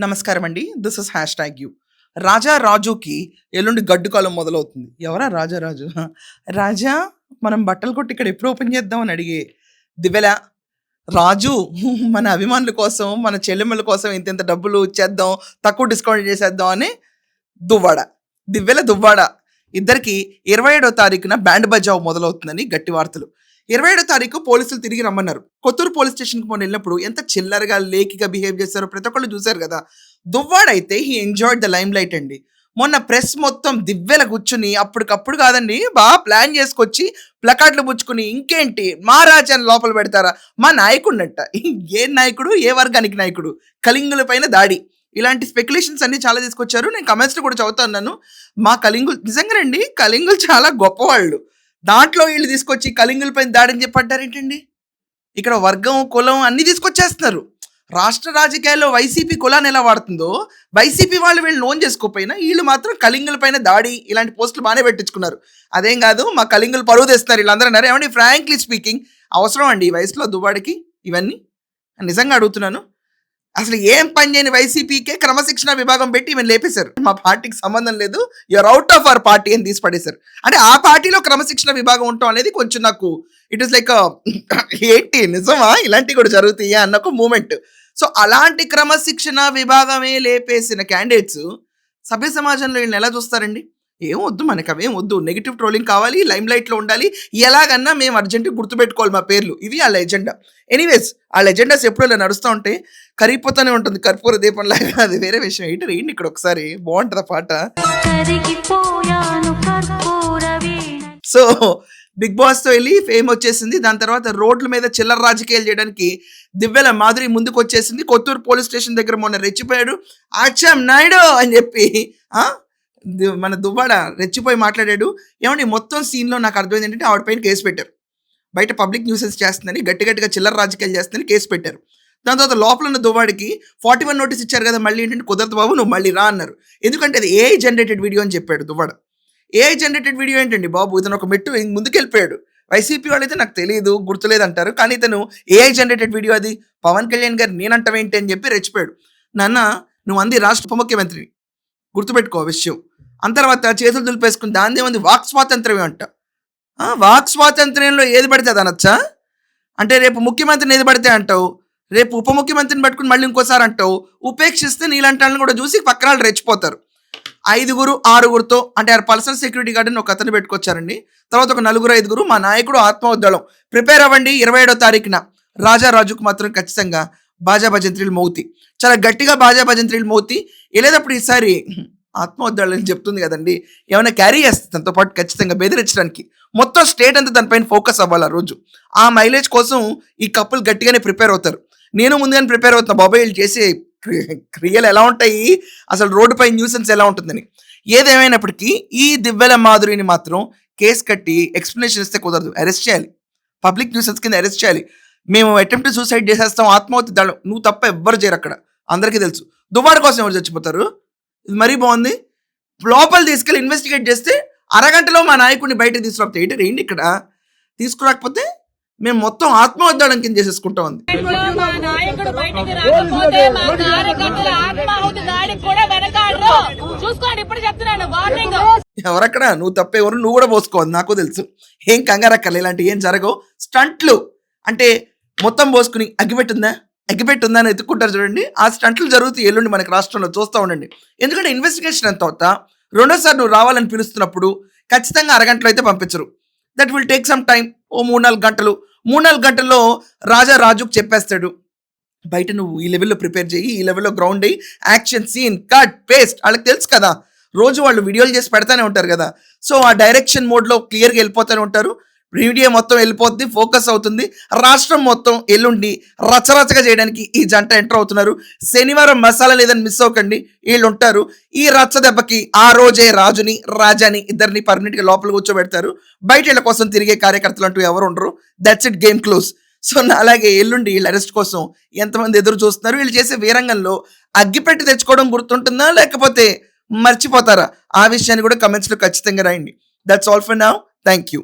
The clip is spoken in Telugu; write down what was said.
నమస్కారం అండి. This is hashtag U. Raja రాజుకి ఎల్లుండి గడ్డు కాలం మొదలవుతుంది. ఎవరా రాజా రాజు? రాజా మనం బట్టలు కొట్టి ఇక్కడ ఎప్పుడు ఓపెన్ చేద్దాం అని అడిగే దివ్యల రాజు మన అభిమానుల కోసం, మన చెల్లెమ్మల కోసం ఇంత డబ్బులు ఇచ్చేద్దాం, తక్కువ డిస్కౌంట్ చేసేద్దాం అని దువ్వాడ. దివ్యల దువ్వాడ ఇద్దరికి 27వ తారీఖున బ్యాండ్ బజావ్ మొదలవుతుందని గట్టి వార్తలు. 27వ తారీఖు పోలీసులు తిరిగి రమ్మన్నారు. కొత్తూరు పోలీస్ స్టేషన్కి మొన్న వెళ్ళినప్పుడు ఎంత చిల్లరగా లేకిగా బిహేవ్ చేశారో ప్రతి ఒక్కళ్ళు చూశారు కదా. దువ్వాడైతే he enjoyed the limelight అండి. మొన్న ప్రెస్ మొత్తం దివ్యల కూర్చుని అప్పటికప్పుడు కాదండి, బాగా ప్లాన్ చేసుకొచ్చి ప్లకార్డులు పుచ్చుకుని ఇంకేంటి మహారాజాని లోపల పెడతారా, మా నాయకుడినట్ట. ఏ నాయకుడు, ఏ వర్గానికి నాయకుడు, కళింగుల పైన దాడి, ఇలాంటి స్పెక్యులేషన్స్ అన్ని చాలా తీసుకొచ్చారు. నేను కమెంట్స్లో కూడా చదువుతా ఉన్నాను. మా కళింగులు నిజంగానండి, కళింగులు చాలా గొప్పవాళ్ళు. దాంట్లో వీళ్ళు తీసుకొచ్చి కళింగుల పైన దాడిని చెప్పంటారేంటండి. ఇక్కడ వర్గం, కులం అన్ని తీసుకొచ్చేస్తున్నారు. రాష్ట్ర రాజకీయాల్లో వైసీపీ కులాన్ని ఎలా వాడుతుందో, వైసీపీ వాళ్ళు వీళ్ళు లోన్ చేసుకోకపోయినా వీళ్ళు మాత్రం కళింగుల పైన దాడి ఇలాంటి పోస్టులు బాగానే పెట్టించుకున్నారు. అదేం కాదు, మా కళింగులు పరువు తెస్తున్నారు వీళ్ళందరూ అన్నారు. ఏమండి, ఫ్రాంక్లీ స్పీకింగ్ అవసరం అండి ఈ వయసులో దువ్వాడికి ఇవన్నీ? నిజంగా అడుగుతున్నాను. అసలు ఏం పని చేయని వైసీపీకే క్రమశిక్షణ విభాగం పెట్టి ఈమెను లేపేశారు. మా పార్టీకి సంబంధం లేదు, you're out of our party అని తీసి పడేశారు. అంటే ఆ పార్టీలో క్రమశిక్షణ విభాగం ఉండటం అనేది కొంచెం నాకు ఇట్ ఈస్ లైక్ ఏంటి నిజమా, ఇలాంటివి కూడా జరుగుతాయా అన్న ఒక మూమెంట్. సో అలాంటి క్రమశిక్షణ విభాగమే లేపేసిన క్యాండిడేట్స్ సభ్య సమాజంలో వీళ్ళని ఎలా చూస్తారండి? ఏం వద్దు, మనకు అవేం వద్దు. నెగిటివ్ ట్రోలింగ్ కావాలి, లైమ్ లైట్లో ఉండాలి, ఎలాగన్నా మేము అర్జెంటుగా గుర్తుపెట్టుకోవాలి మా పేర్లు. ఇవి వాళ్ళ ఎజెండా. ఎనీవేస్ వాళ్ళ ఎజెండాస్ ఎప్పుడు ఇలా నడుస్తూ ఉంటే కరిగిపోతూనే ఉంటుంది కర్పూర దీపం లాగా. అది వేరే విషయం. ఏంటి ఇక్కడ ఒకసారి బాగుంటుంది పాట. సో బిగ్ బాస్తో వెళ్ళి ఫేమ్ వచ్చేసింది. దాని తర్వాత రోడ్ల మీద చిల్లర రాజకీయాలు చేయడానికి దివ్యల మాధురి ముందుకు వచ్చేసింది. కొత్తూరు పోలీస్ స్టేషన్ దగ్గర మొన్న రెచ్చిపోయాడు. ఆచాం నాయుడు అని చెప్పి మన దువ్వాడ రెచ్చిపోయి మాట్లాడాడు. ఏమండి, మొత్తం సీన్లో నాకు అర్థమైంది ఏంటంటే ఆవిడ పైన కేసు పెట్టారు. బయట పబ్లిక్ న్యూసెన్స్ చేస్తుందని, గట్టిగా చిల్లర రాజకీయాలు చేస్తుందని కేసు పెట్టారు. దాని తర్వాత లోపల ఉన్న దువ్వాడికి 41 నోటీస్ ఇచ్చారు కదా. మళ్ళీ ఏంటంటే కుదరదు బాబు, నువ్వు మళ్ళీ రా అన్నారు. ఎందుకంటే అది ఏఐ జనరేటెడ్ వీడియో అని చెప్పాడు దువ్వాడ. ఏఐ జనరేటెడ్ వీడియో ఏంటండి బాబు, ఇతను ఒక మెట్టు ముందుకు వెళ్ళిపోయాడు. వైసీపీ వాళ్ళైతే నాకు తెలియదు, గుర్తులేదు అంటారు. కానీ ఇతను ఏఐ జనరేటెడ్ వీడియో, అది పవన్ కళ్యాణ్ గారు నేనంటావేంటి అని చెప్పి రెచ్చిపోయాడు. నాన్న, నువ్వు అంది రాష్ట్ర ఉప ముఖ్యమంత్రిని, గుర్తుపెట్టుకో విషయం. అంత తర్వాత చేతులు దులిపేసుకుని దాని ఉంది వాక్ స్వాతంత్ర్యమే అంట. వాక్ స్వాతంత్ర్యంలో ఏది పడితే అది అనొచ్చా? అంటే రేపు ముఖ్యమంత్రిని ఏది పడితే అంటావు, రేపు ఉప ముఖ్యమంత్రిని పట్టుకుని మళ్ళీ ఇంకోసారి అంటావు. ఉపేక్షిస్తే నీలాంటి వాళ్ళని కూడా చూసి పక్కన వాళ్ళు రెచ్చిపోతారు. 5, 6 అంటే పర్సనల్ సెక్యూరిటీ గార్డుని ఒక అతను పెట్టుకొచ్చారండి. తర్వాత ఒక 4, 5 మా నాయకుడు ఆత్మోద్యలం ప్రిపేర్ అవ్వండి. 27వ తారీఖున రాజా రాజుకు మాత్రం ఖచ్చితంగా బాజా భజంత్రీలు మౌతి, చాలా గట్టిగా బాజా భజంత్రీలు మౌతి. వెళ్ళేటప్పుడు ఈసారి ఆత్మోద్యాలని చెప్తుంది కదండి, ఏమైనా క్యారీ చేస్తుంది దాంతో పాటు ఖచ్చితంగా బెదిరించడానికి. మొత్తం స్టేట్ అంతా దానిపైన ఫోకస్ అవ్వాలి ఆ రోజు. ఆ మైలేజ్ కోసం ఈ కప్పులు గట్టిగానే ప్రిపేర్ అవుతారు. నేను ముందుగానే ప్రిపేర్ అవుతున్నా బాబాయ్, వీళ్ళు చేసే క్రియలు ఎలా ఉంటాయి, అసలు రోడ్డుపై న్యూసెన్స్ ఎలా ఉంటుందని. ఏదేమైనప్పటికీ ఈ దివ్యల మాధురిని మాత్రం కేసు కట్టి ఎక్స్ప్లెనేషన్ ఇస్తే కుదరదు, అరెస్ట్ చేయాలి. పబ్లిక్ న్యూసెన్స్ కింద అరెస్ట్ చేయాలి. మేము అటెంప్ట్ సూసైడ్ చేసేస్తాం, ఆత్మహత్య దాడు, నువ్వు తప్ప ఎవ్వరు చేయరు అక్కడ, అందరికీ తెలుసు. దువ్వాడ కోసం ఎవరు చచ్చిపోతారు? ఇది మరీ బాగుంది. లోపల తీసుకెళ్ళి ఇన్వెస్టిగేట్ చేస్తే అరగంటలో మా నాయకుడిని బయటకు తీసుకురాకపోతే ఏంటి ఇక్కడ తీసుకురాకపోతే మేము మొత్తం ఆత్మహత్యాడం కింద చేసేసుకుంటాం. ఉంది ఎవరక్కడ, నువ్వు తప్పేవరు, నువ్వు కూడా పోసుకోవాలి, నాకు తెలుసు. ఏం కంగారక్కర్లే, ఇలాంటి ఏం జరగవు. స్టంట్లు అంటే మొత్తం పోసుకుని అగ్గిపెట్టుందా అని ఎత్తుక్కుంటారు చూడండి, ఆ స్టంట్లు జరుగుతాయి ఎల్లుండి మనకి రాష్ట్రంలో, చూస్తూ ఉండండి. ఎందుకంటే ఇన్వెస్టిగేషన్ అంత అవుతా రెండోసారి నువ్వు రావాలని పిలుస్తున్నప్పుడు ఖచ్చితంగా అరగంటలో అయితే పంపించరు. That will take some time. ఓ 3-4 గంటలు. 3-4 గంటల్లో రాజా రాజుకు చెప్పేస్తాడు, బయట నువ్వు ఈ లెవెల్లో ప్రిపేర్ చేయి, ఈ లెవెల్లో గ్రౌండ్ అయ్యి, యాక్షన్ సీన్ కట్ పేస్ట్ వాళ్ళకి తెలుసు కదా, రోజు వాళ్ళు వీడియోలు చేసి పెడతానే ఉంటారు కదా. సో ఆ డైరెక్షన్ మోడ్లో క్లియర్గా వెళ్ళిపోతూనే ఉంటారు. మీడియా మొత్తం వెళ్ళిపోద్ది, ఫోకస్ అవుతుంది. రాష్ట్రం మొత్తం ఎల్లుండి రచరచగా చేయడానికి ఈ జంట ఎంటర్ అవుతున్నారు. శనివారం మసాలా లేదని మిస్ అవ్వకండి, వీళ్ళు ఉంటారు. ఈ రచ్చ దెబ్బకి ఆ రోజే రాజుని రాజాని ఇద్దరిని పర్మనెంట్గా లోపల కూర్చోబెడతారు. బయట వీళ్ళ కోసం తిరిగే కార్యకర్తలు అంటూ ఎవరు ఉండరు. That's it, game close. So అలాగే ఎల్లుండి వీళ్ళ అరెస్ట్ కోసం ఎంతమంది ఎదురు చూస్తున్నారు. వీళ్ళు చేసే వీరంగంలో అగ్గిపెట్టి తెచ్చుకోవడం గుర్తుంటుందా, లేకపోతే మర్చిపోతారా? ఆ విషయాన్ని కూడా కమెంట్స్లో ఖచ్చితంగా రాయండి. That's all for now. Thank you.